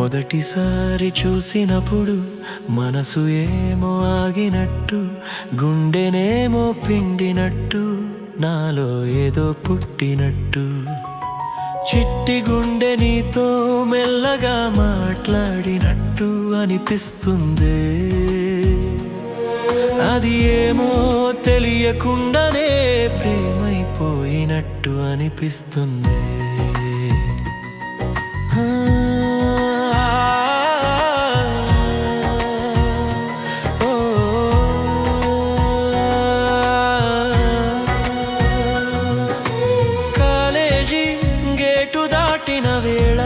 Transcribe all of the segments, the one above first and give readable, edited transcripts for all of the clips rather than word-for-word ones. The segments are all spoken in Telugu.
మొదటిసారి చూసినప్పుడు మనసు ఏమో ఆగినట్టు, గుండెనేమో పిండినట్టు, నాలో ఏదో పుట్టినట్టు. చిట్టి గుండె నీతో మెల్లగా మాట్లాడినట్టు అనిపిస్తుంది. అది ఏమో తెలియకుండానే ప్రేమైపోయినట్టు అనిపిస్తుంది. కాలేజీ గేటు దాటిన వేళ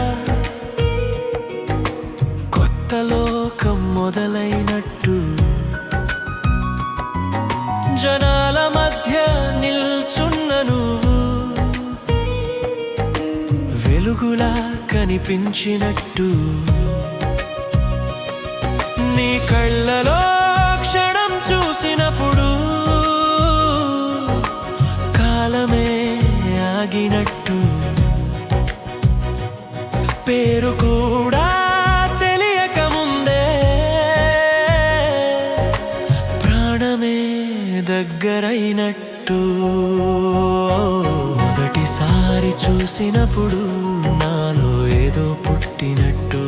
కొత్త లోకం మొదలైనట్టు, జనాల మధ్య నిల్చున్న నువ్వు వెలుగులా కనిపించినట్టు, నీ కళ్ళలో క్షణం చూసినప్పుడు కాలమే ఆగినట్టు, పేరు కూడా దగ్గరైనట్టు. మొదటిసారి చూసినప్పుడు నాలో ఏదో పుట్టినట్టు.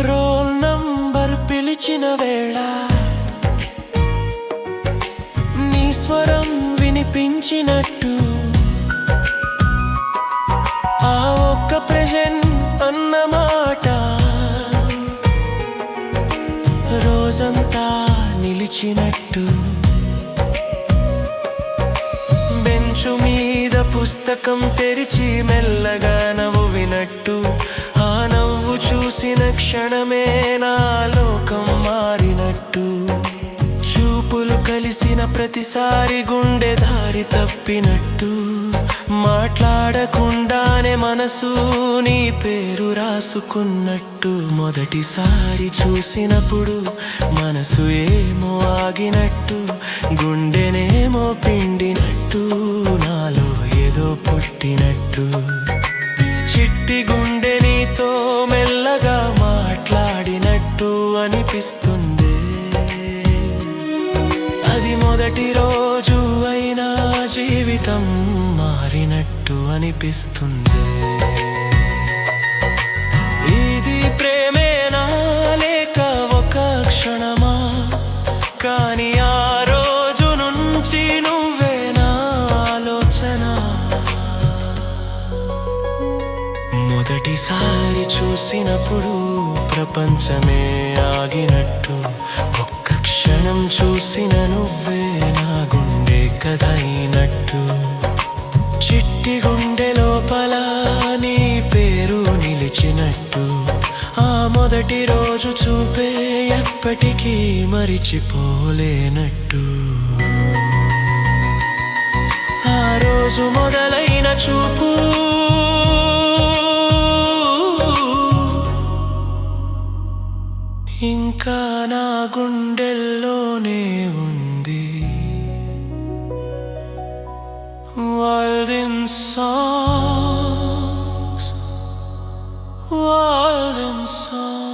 రోల్ నంబర్ పిలిచిన వేళ నీ స్వరం వినిపించినట్టు, ఆ ఒక్క ప్రెజెంట్ అన్నమాట రోజంతా నిలిచినట్టు, బెంచు మీద పుస్తకం తెరిచి మెల్లగా నవ్వినట్టు, ఆ నవ్వు చూసిన క్షణమే నా లోకం మారినట్టు, చూపులు కలిసిన ప్రతిసారి గుండె దారి తప్పినట్టు, మాట్లాడకుండానే మనసు నీ పేరు రాసుకున్నట్టు. మొదటిసారి చూసినప్పుడు మనసు ఏమో ఆగినట్టు, గుండెనేమో పిండినట్టు, నాలో ఏదో పుట్టినట్టు. చిట్టి గుండె నీతో మెల్లగా మాట్లాడినట్టు అనిపిస్తుంది. అది మొదటి రోజు అయినా జీవితం మారినట్టు అనిపిస్తుంది. ఇది ప్రేమేనా లేక ఒక క్షణమా, కానీ ఆ రోజు నుంచి నువ్వే నా ఆలోచన. మొదటిసారి చూసినప్పుడు ప్రపంచమే ఆగినట్టు, ఒక్క క్షణం చూసిన నువ్వే నా గుండె కథ అయినట్టు, చిట్టి గుండె లోపల నీ పేరు నిలిచినట్టు, ఆ మొదటి రోజు చూపే ఎప్పటికీ మరిచిపోలేనట్టు. ఆ రోజు మొదలైన చూపు ఇంకా నా గుండెల్లోనే ఉంది. World in songs, world in songs.